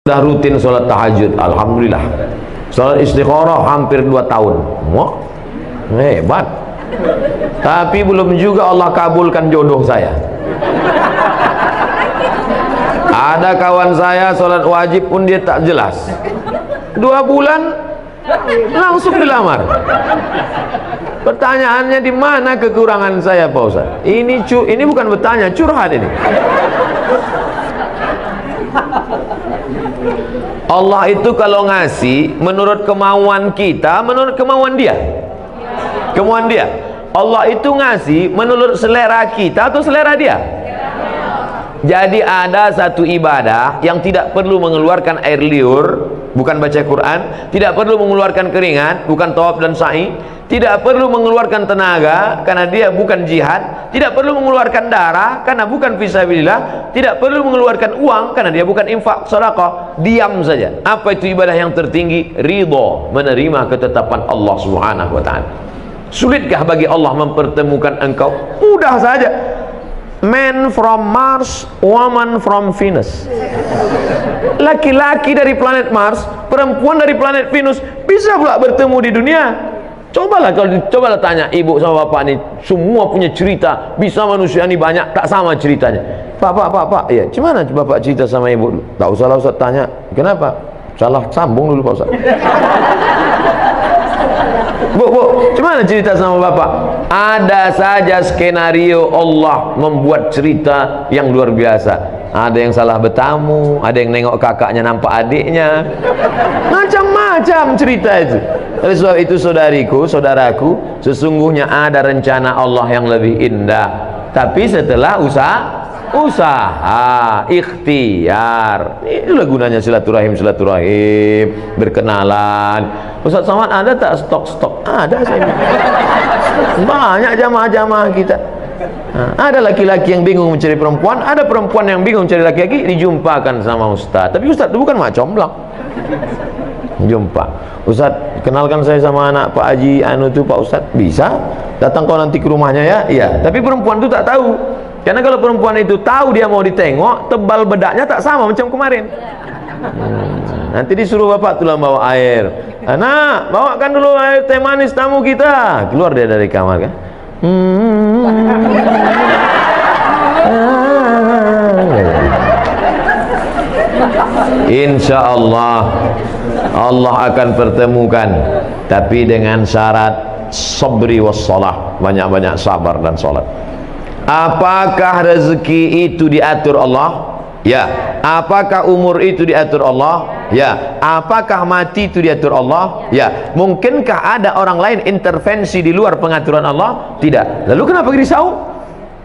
Sudah rutin sholat tahajud, alhamdulillah. Sholat istikharah hampir 2 tahun. Wah, hebat. Tapi belum juga Allah kabulkan jodoh saya. Ada kawan saya sholat wajib pun dia tak jelas. 2 bulan langsung dilamar. Pertanyaannya, di mana kekurangan saya, Pak Ustaz? Ini bukan bertanya, curhat ini. Allah itu kalau ngasih menurut kemauan kita, menurut kemauan dia. Kemauan dia. Allah itu ngasih menurut selera kita atau selera dia. Jadi ada satu ibadah yang tidak perlu mengeluarkan air liur, bukan baca Quran, tidak perlu mengeluarkan keringat, bukan tawaf dan sa'i, tidak perlu mengeluarkan tenaga karena dia bukan jihad, tidak perlu mengeluarkan darah karena bukan fisabilillah, tidak perlu mengeluarkan uang karena dia bukan infak sedekah. Diam saja. Apa itu ibadah yang tertinggi? Ridha, menerima ketetapan Allah Subhanahu wa taala. Sulitkah bagi Allah mempertemukan engkau? Mudah saja. Man from Mars, woman from Venus. Laki-laki dari planet Mars, perempuan dari planet Venus bisa pula bertemu di dunia. Cobalah tanya ibu sama bapak nih, semua punya cerita, bisa manusia ini banyak, tak sama ceritanya. Pak, ya, gimana bapak cerita sama ibu? Tak usahlah Ustaz tanya, kenapa? Salah sambung dulu Pak Ustaz. Bu, gimana cerita sama bapak? Ada saja skenario Allah membuat cerita yang luar biasa. Ada yang salah bertamu, ada yang nengok kakaknya nampak adiknya, macam-macam cerita itu. Oleh sebab itu saudaraku, sesungguhnya ada rencana Allah yang lebih indah. Tapi setelah usaha, ikhtiar. Itulah gunanya silaturahim, berkenalan. Ustaz Somad, ada tak stok? Ada saya. Banyak jamaah-jamaah kita. Ada laki-laki yang bingung mencari perempuan, ada perempuan yang bingung mencari laki-laki, dijumpakan sama Ustaz. Tapi Ustaz itu bukan mak comblang. Jumpa, Ustaz, kenalkan saya sama anak Pak Haji itu Pak Ustaz. Bisa? Datang kau nanti ke rumahnya ya? Iya. Tapi perempuan itu tak tahu. Karena kalau perempuan itu tahu dia mau ditengok, tebal bedaknya tak sama macam kemarin. Nanti disuruh bapak tulang bawa air. Anak, bawakan dulu air teh manis tamu kita. Keluar dia dari kamar kan. Insya Allah Allah akan pertemukan, tapi dengan syarat sabri wassalah, banyak-banyak sabar dan salat. Apakah rezeki itu diatur Allah? Ya. Apakah umur itu diatur Allah? Ya. Apakah mati itu diatur Allah? Ya. Mungkinkah ada orang lain intervensi di luar pengaturan Allah? Tidak. Lalu kenapa risau?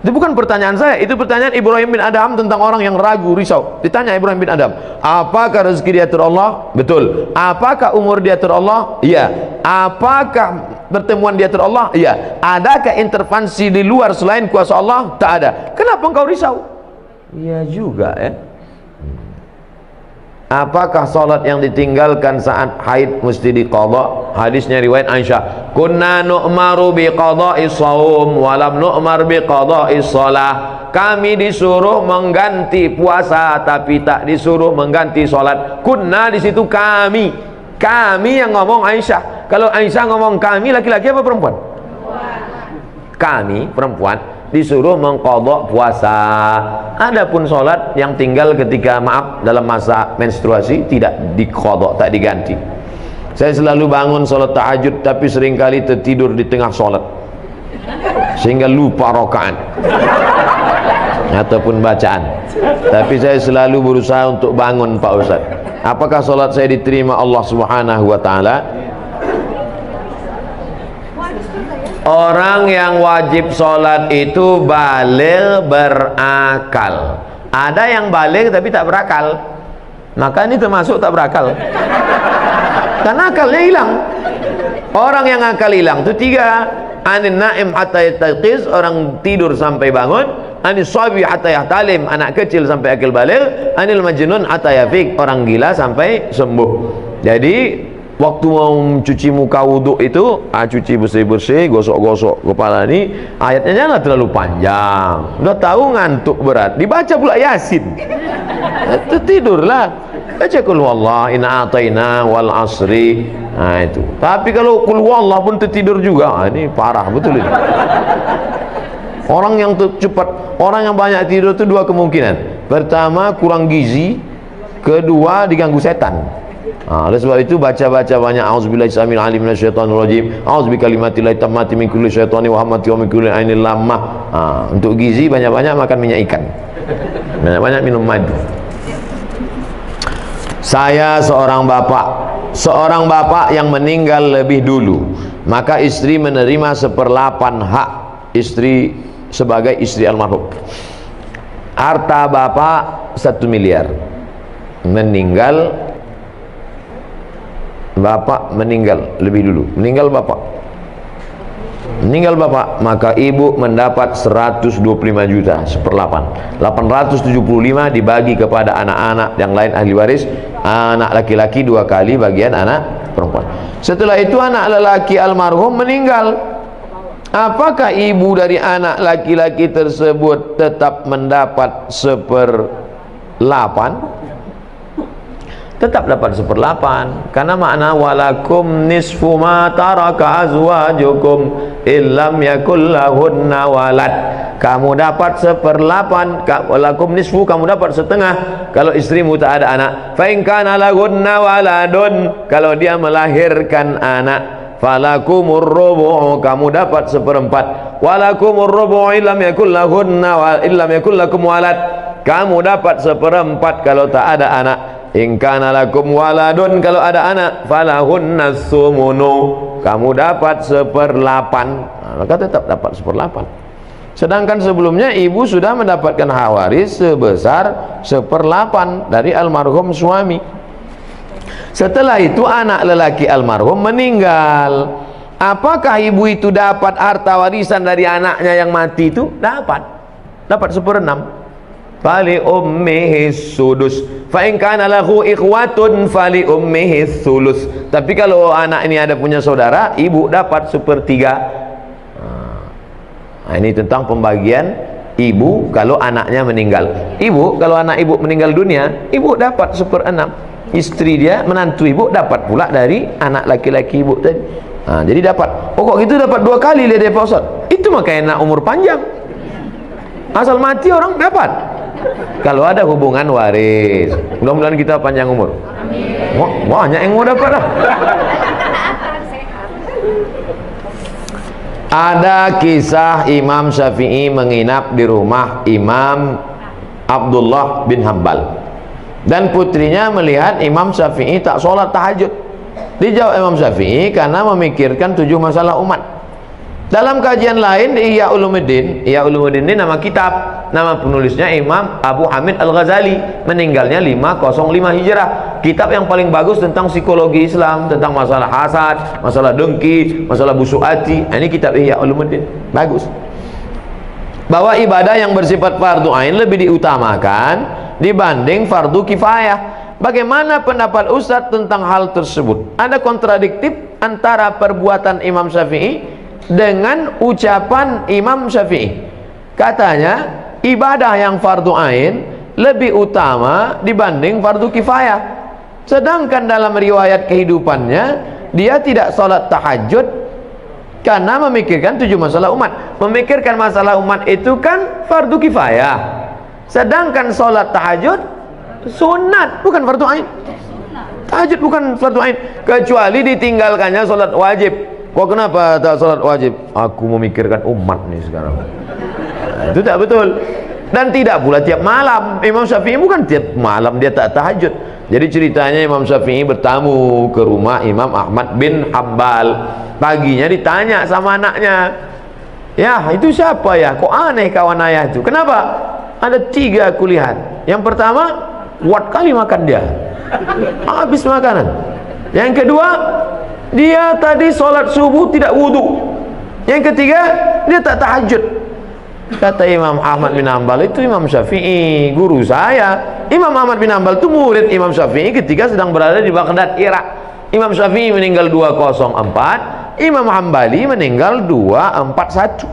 Itu bukan pertanyaan saya, itu pertanyaan Ibrahim bin Adham tentang orang yang ragu, risau. Ditanya Ibrahim bin Adham, apakah rezeki diatur Allah? Betul. Apakah umur diatur Allah? Iya. Apakah pertemuan diatur Allah? Iya. Adakah intervensi di luar selain kuasa Allah? Tak ada. Kenapa engkau risau? Iya juga ya. Apakah salat yang ditinggalkan saat haid mesti diqadha? Hadisnya riwayat Aisyah, kunna nu'maru biqadha'is shaum wa lam nu'mar biqadha'is shalah. Kami disuruh mengganti puasa tapi tak disuruh mengganti salat. Kunna di situ kami yang ngomong Aisyah. Kalau Aisyah ngomong kami, laki-laki apa perempuan? Kami perempuan disuruh mengqadha puasa. Adapun salat yang tinggal ketika dalam masa menstruasi tidak diqadha, tak diganti. Saya selalu bangun salat tahajud tapi seringkali tertidur di tengah salat sehingga lupa rakaat ataupun bacaan. Tapi saya selalu berusaha untuk bangun Pak Ustaz. Apakah salat saya diterima Allah Subhanahu wa taala? Orang yang wajib sholat itu baligh, berakal. Ada yang baligh tapi tak berakal, maka ini termasuk tak berakal, karena akalnya hilang. Orang yang akal hilang itu 3: anin naim hatta yastayqiz, orang tidur sampai bangun; anis sabi hatta yahtalim, anak kecil sampai akil baligh; anil majnun hatta yafiq, orang gila sampai sembuh. Jadi waktu mau cuci muka wudhu itu, cuci bersih-bersih, gosok-gosok kepala ini, ayatnya jangan terlalu panjang. Udah tahu ngantuk berat, dibaca pula Yasin. Itu tidurlah. Baca qul huwallah, inna ataina wal asri. Nah itu. Tapi kalau qul huwallah pun tertidur juga, ini parah betul ini. Orang yang cepat, orang yang banyak tidur itu dua kemungkinan. Pertama, kurang gizi. Kedua, diganggu setan. Oleh sebab itu baca-baca banyak auzubillahi samil alim minasyaitonir rajim, auzubikalimatillahit tammati min kulli syaitani wa hamati wa min kulli ainil lammah. Untuk gizi banyak-banyak makan minyak ikan. Banyak-banyak minum madu. Saya seorang bapak yang meninggal lebih dulu, maka istri menerima 1/8 hak istri sebagai istri almarhum. Harta bapak 1 miliar. Bapak meninggal lebih dulu. Meninggal bapak, maka ibu mendapat 125 juta 1/8. 875 dibagi kepada anak-anak yang lain ahli waris. Anak laki-laki 2 kali bagian anak perempuan. Setelah itu anak lelaki almarhum meninggal. Apakah ibu dari anak laki-laki tersebut tetap mendapat 1/8? Tetap dapat 1/8, karena makna walakum nisfu ma taraka azwajukum illam yakul lahunna walad. Kamu dapat 1/8, walakum nisfu, kamu dapat setengah kalau istrimu tak ada anak. Fa in kana lahunna waladun, kalau dia melahirkan anak, falakumur rubu', kamu dapat 1/4. Walakumur rubu' illam yakul lahunna illam yakul lakum walad, kamu dapat 1/4 kalau tak ada anak. In kana lakum waladun, kalau ada anak, falahunna sumunu, kamu dapat 1/8. Maka tetap dapat 1/8. Sedangkan sebelumnya ibu sudah mendapatkan hak waris sebesar 1/8 dari almarhum suami. Setelah itu anak lelaki almarhum meninggal. Apakah ibu itu dapat harta warisan dari anaknya yang mati itu? Dapat 1/6. Fali ummihi sudus, fa in kana lahu ikhwatun fali ummihi sulus. Tapi kalau anak ini ada punya saudara, ibu dapat 1/3. Ini tentang pembagian ibu kalau anaknya meninggal. Ibu kalau anak ibu meninggal dunia, ibu dapat 1/6. Istri dia, menantu ibu, dapat pula dari anak laki-laki ibu tadi. Jadi dapat. Oh kok gitu dapat 2 kali dia Pak Ustaz? Itu makanya umur panjang. Asal mati orang dapat. Kalau ada hubungan waris, mudah-mudahan kita panjang umur. Amin. Wah, banyak yang mau dapat lah. Ada kisah Imam Syafi'i menginap di rumah Imam Abdullah bin Hambal, dan putrinya melihat Imam Syafi'i tak sholat tahajud. Dijawab Imam Syafi'i karena memikirkan 7 masalah umat. Dalam kajian lain di Ihya Ulumuddin ini nama kitab, nama penulisnya Imam Abu Hamid Al-Ghazali, meninggalnya 505 Hijrah. Kitab yang paling bagus tentang psikologi Islam, tentang masalah hasad, masalah dengki, masalah busuk hati. Ini kitab Ihya Ulumuddin, bagus. Bahwa ibadah yang bersifat fardu ain lebih diutamakan dibanding fardu kifayah. Bagaimana pendapat Ustadz tentang hal tersebut? Ada kontradiktif antara perbuatan Imam Syafi'i dengan ucapan Imam Syafi'i. Katanya ibadah yang fardu ain lebih utama dibanding fardu kifayah. Sedangkan dalam riwayat kehidupannya dia tidak sholat tahajud karena memikirkan 7 masalah umat. Memikirkan masalah umat itu kan fardu kifayah. Sedangkan sholat tahajud sunat, bukan fardu ain. Tahajud bukan fardu ain, kecuali ditinggalkannya sholat wajib. Kok kenapa tak sholat wajib? Aku memikirkan umat nih sekarang. Itu tak betul. Dan tidak pula tiap malam. Imam Syafi'i bukan tiap malam dia tak tahajud. Jadi ceritanya Imam Syafi'i bertamu ke rumah Imam Ahmad bin Hambal. Paginya ditanya sama anaknya, ya itu siapa ya? Kok aneh kawan ayah itu? Kenapa? Ada 3 aku lihat. Yang pertama, kuat kali makan dia, habis makanan. Yang kedua, dia tadi sholat subuh tidak wudhu. Yang ketiga, dia tak tahajud. Kata Imam Ahmad bin Hambal, itu Imam Syafi'i, guru saya. Imam Ahmad bin Hambal itu murid Imam Syafi'i ketika sedang berada di Baghdad, Irak. Imam Syafi'i meninggal 204, Imam Hambali meninggal 241.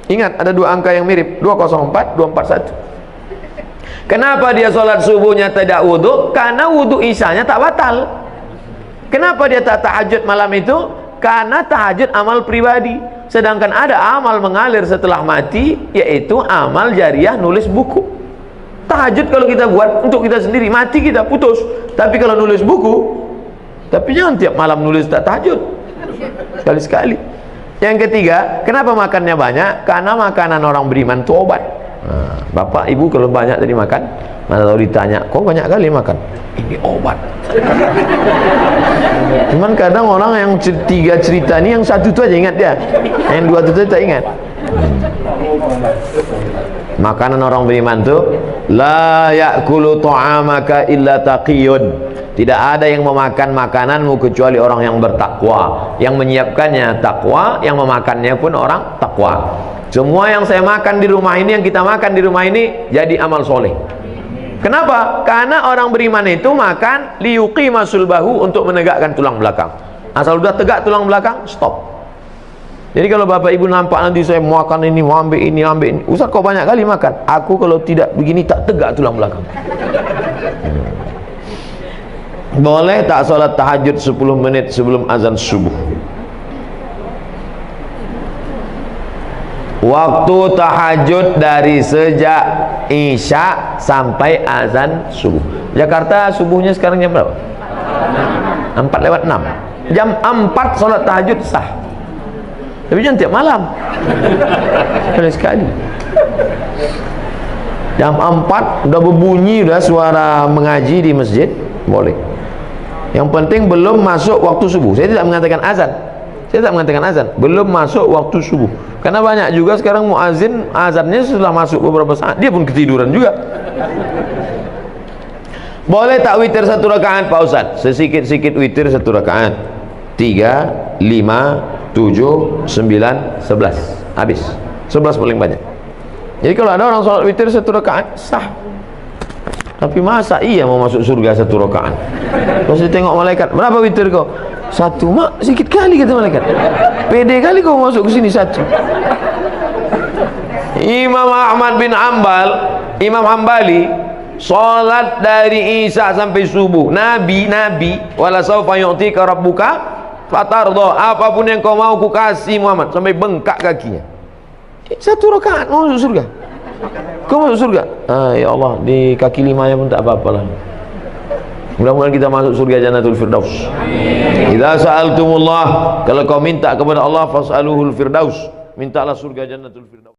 Ingat, ada 2 angka yang mirip, 204, 241. Kenapa dia sholat subuhnya tidak wudhu? Karena wudhu isyanya tak batal. Kenapa dia tak tahajud malam itu? Karena tahajud amal pribadi. Sedangkan ada amal mengalir setelah mati, yaitu amal jariah nulis buku. Tahajud kalau kita buat untuk kita sendiri, mati kita putus. Tapi kalau nulis buku, tapi jangan tiap malam nulis tak tahajud, sekali-sekali. Yang ketiga, kenapa makannya banyak? Karena makanan orang beriman itu obat. Nah, bapak ibu kalau banyak tadi makan, mana tahu ditanya, kok banyak kali makan? Ini obat. Cuman kadang orang yang tiga cerita ini, yang satu itu aja ingat dia, yang dua itu tak ingat. Makanan orang beriman itu la ya'kulu ta'amaka illa taqiyun. Tidak ada yang memakan makananmu kecuali orang yang bertakwa. Yang menyiapkannya takwa, yang memakannya pun orang takwa. Semua yang saya makan di rumah ini, yang kita makan di rumah ini, jadi amal soleh. Kenapa? Karena orang beriman itu makan liyuqima sulbahu, untuk menegakkan tulang belakang. Asal udah tegak tulang belakang, stop. Jadi kalau bapak ibu nampak nanti saya makan ini, ambil ini, ambil ini, Ustaz kok banyak kali makan? Aku kalau tidak begini tak tegak tulang belakang. Boleh tak sholat tahajud 10 menit sebelum azan subuh? Waktu tahajud dari sejak isya sampai azan subuh. Jakarta subuhnya sekarang jam berapa? 4:06. Jam 4 sholat tahajud sah. Tapi jangan tiap malam. Sekali. Jam 4 udah berbunyi, udah suara mengaji di masjid, boleh. Yang penting belum masuk waktu subuh. Saya tidak mengatakan azan. Saya tak mengatakan azan, belum masuk waktu subuh. Karena banyak juga sekarang muazin azannya sudah masuk beberapa saat, dia pun ketiduran juga. Boleh tak witir 1 rakaat Pak Ustaz? Sesikit-sikit witir 1 rakaat. 3, 5, 7, 9, 11. Habis. 11 paling banyak. Jadi kalau ada orang sholat witir 1 rakaat sah. Tapi masa iya mau masuk surga 1 rakaat? Terus dia tengok malaikat, berapa witir kau? 1. Mak, sedikit kali kata malaikat. Pede kali kau masuk ke sini 1. Imam Ahmad bin Ambal, Imam Hambali, salat dari isya sampai subuh. Nabi, wala sawfa yu'tika rabbuka fatardo, apapun yang kau mau ku kasih Muhammad, sampai bengkak kakinya. 1 rakaat mau masuk surga. Kau masuk surga? Ya Allah, di kaki 5-nya pun tak apa-apa lah. Mudah-mudahan kita masuk surga Jannatul Firdaus. Idza sa'altumullah, kalau kau minta kepada Allah, fas'aluhul firdaus, mintalah surga Jannatul Firdaus.